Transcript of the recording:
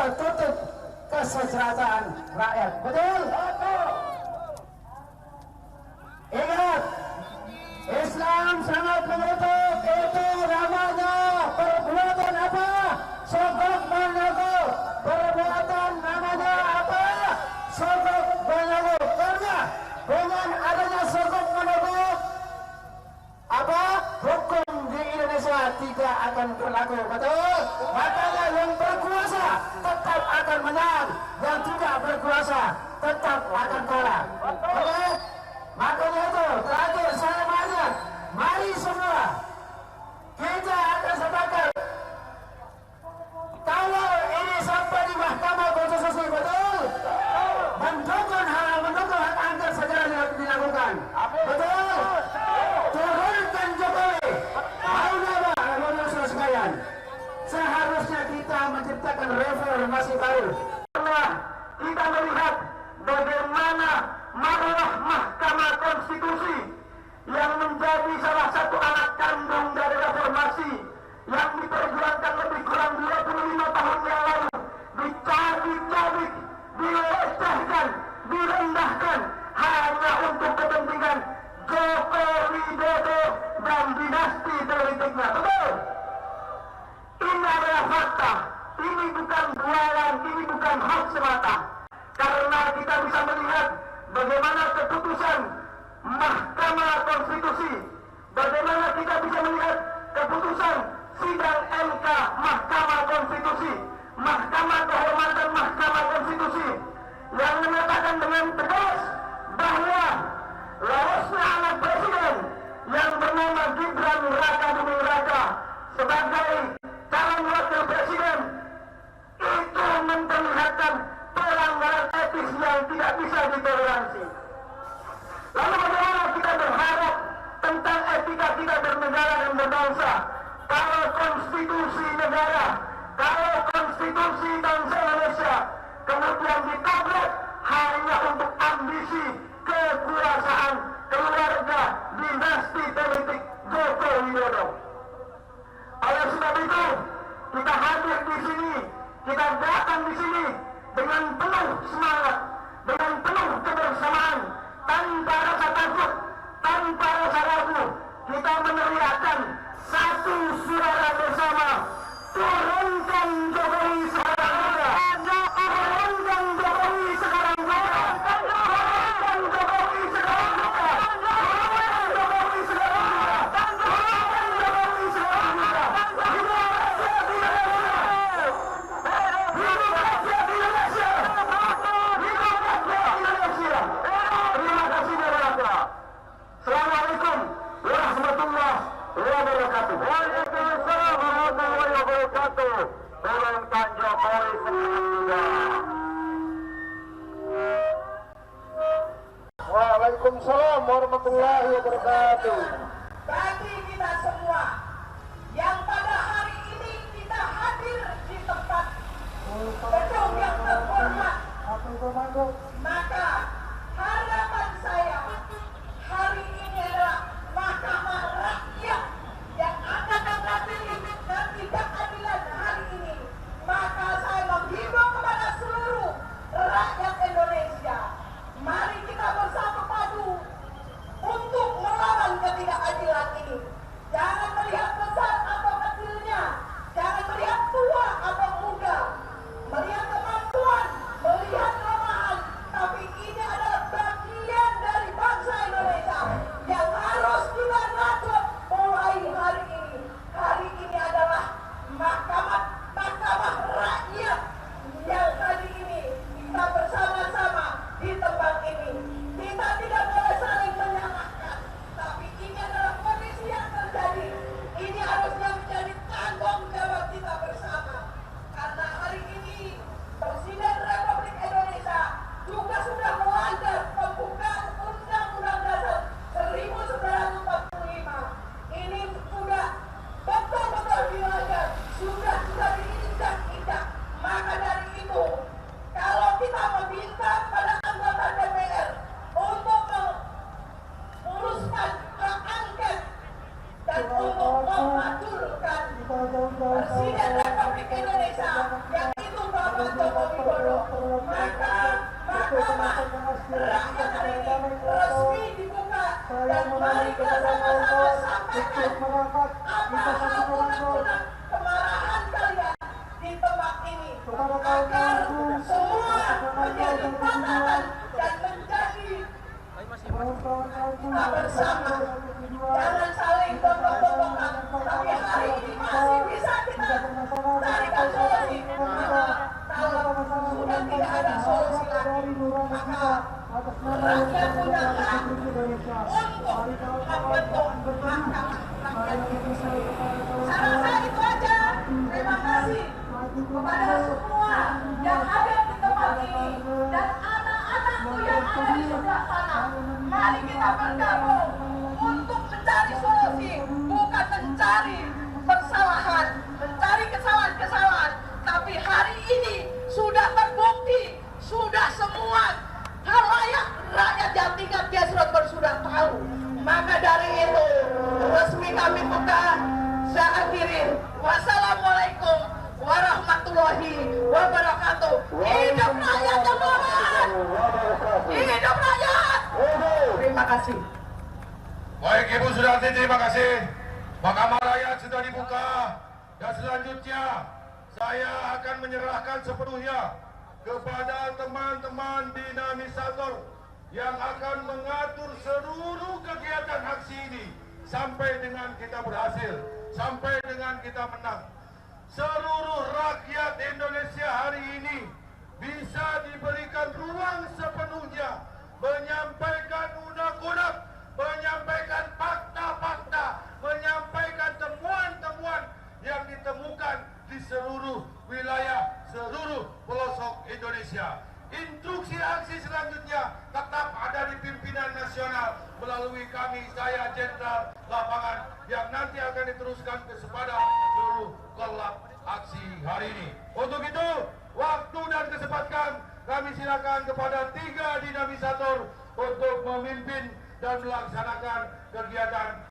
tertutup kesejahteraan rakyat. Betul? Ingat, Islam sangat mengutuk itu namanya perbuatan apa? Sogok menyogok. Perbuatan namanya apa? Sogok menyogok. Karena dengan adanya sogok menyogok, apa? Hukum di Indonesia tidak akan berlaku. Betul? Makanya yang berkuasa tetap akan menang, yang tidak berkuasa tetap akan kalah. Oke? Makanya itu terakhir saya mengajak, mari semua kita akan sepakat. Kalau ini sampai di Mahkamah Konstitusi, betul? Mendukung hak angket segera dilakukan. Betul? Turunkan Jokowi. Maunya Pak, sekalian. Seharusnya kita menciptakan reformasi baru. Karena kita melihat bagaimana marwah Mahkamah Konstitusi yang menjadi salah satu anak kandung dari reformasi yang diperjuangkan lebih kurang 25 tahun yang lalu dicabik-cabik, dilecehkan, direndahkan hanya untuk kepentingan Joko Widodo dan dinasti politiknya. Betul? Ini adalah fakta. Ini bukan bualan, ini bukan hoax semata. Karena kita bisa melihat bagaimana keputusan Mahkamah Konstitusi, bagaimana kita bisa melihat keputusan sidang MK Mahkamah Konstitusi, Mahkamah Kehormatan Mahkamah Konstitusi yang menyatakan dengan tegas bahwa lolosnya anak presiden yang bernama Gibran Raka Buming Raka sebagai calon wakil presiden itu memperlihatkan pelanggaran etis yang tidak bisa ditoleransi. Lalu bagaimana kita berharap tentang etika kita bernegara dan berbangsa kalau konstitusi negara, kalau konstitusi bangsa Indonesia kemudian ditabrak hanya untuk ambisi kekuasaan keluarga dinasti politik Joko Widodo. Oleh sebab itu kita hadir di sini, kita datang di sini dengan penuh semangat, dengan penuh kebersamaan, tanpa rasa takut, tanpa rasa ragu, kita meneriakkan satu suara bersama: turunkan Jokowi sekarang juga, turunkan Jokowi sekarang juga, turunkan Jokowi sekarang juga, turunkan Jokowi sekarang juga, turunkan Jokowi sekarang juga. Assalamualaikum warahmatullahi wabarakatuh. Waalaikumsalam warahmatullahi wabarakatuh. Turunkan Jokowi sekarang juga. Waalaikumsalam warahmatullahi wabarakatuh. Bagi kita semua yang pada hari ini kita hadir di tempat gedung yang terhormat, maka harapan saya hari ini adalah Mahkamah Rakyat yang akan mengadili nanti keadilan hari ini. Maka saya menghimbau kepada seluruh rakyat Indonesia, mari kita bersatu padu untuk melawan ketidakadilan ini. Jangan melihat besar atau kecilnya, jangan melihat tua atau muda, melihat kemampuan, melihat kelemahan, tapi ini pertama, rakyat hari ini resmi dibuka dan mari kita sama-sama sampaikan apa haluan kemarahan kalian di tempat ini agar semua menjadi patahan dan menjadi kita bersama. Jangan saling tontok-tontokan, tapi hari ini masih bisa kita carikan solusi. Kalau sudah tidak ada solusi lagi, maka rakyat punya hak untuk membentuk mahkamah rakyat Indonesia. Saya rasa itu aja. Terima kasih kepada semua yang ada di tempat ini dan anak-anakku yang ada di sebelah sana. Mari kita bergabung untuk mencari solusi, bukan mencari kesalahan, mencari kesalahan-kesalahan. Tapi hari ini sudah terbukti, sudah semua halayak rakyat yang tinggal grassroots sudah tahu. Maka dari itu resmi kami buka. Saya akhirin. Wassalamualaikum warahmatullahi wabarakatuh. Hidup rakyat Jambuahan! Hidup rakyat! Terima kasih. Baik Ibu Sudarti, terima kasih. Mahkamah Rakyat sudah dibuka dan selanjutnya saya akan menyerahkan sepenuhnya kepada teman-teman dinamisator yang akan mengatur seluruh kegiatan aksi ini sampai dengan kita berhasil, sampai dengan kita menang. Seluruh rakyat Indonesia hari ini bisa diberikan ruang sepenuhnya menyampaikan unek-unek, menyampaikan fakta-fakta, menyampaikan temuan-temuan yang ditemukan di seluruh wilayah, seluruh pelosok Indonesia. Instruksi aksi selanjutnya tetap ada di pimpinan nasional melalui kami, saya Jenderal Lapangan, yang nanti akan diteruskan kepada seluruh kolab aksi hari ini. Untuk itu, waktu dan kesempatan kami silakan kepada 3 dinamisator untuk memimpin dan melaksanakan kegiatan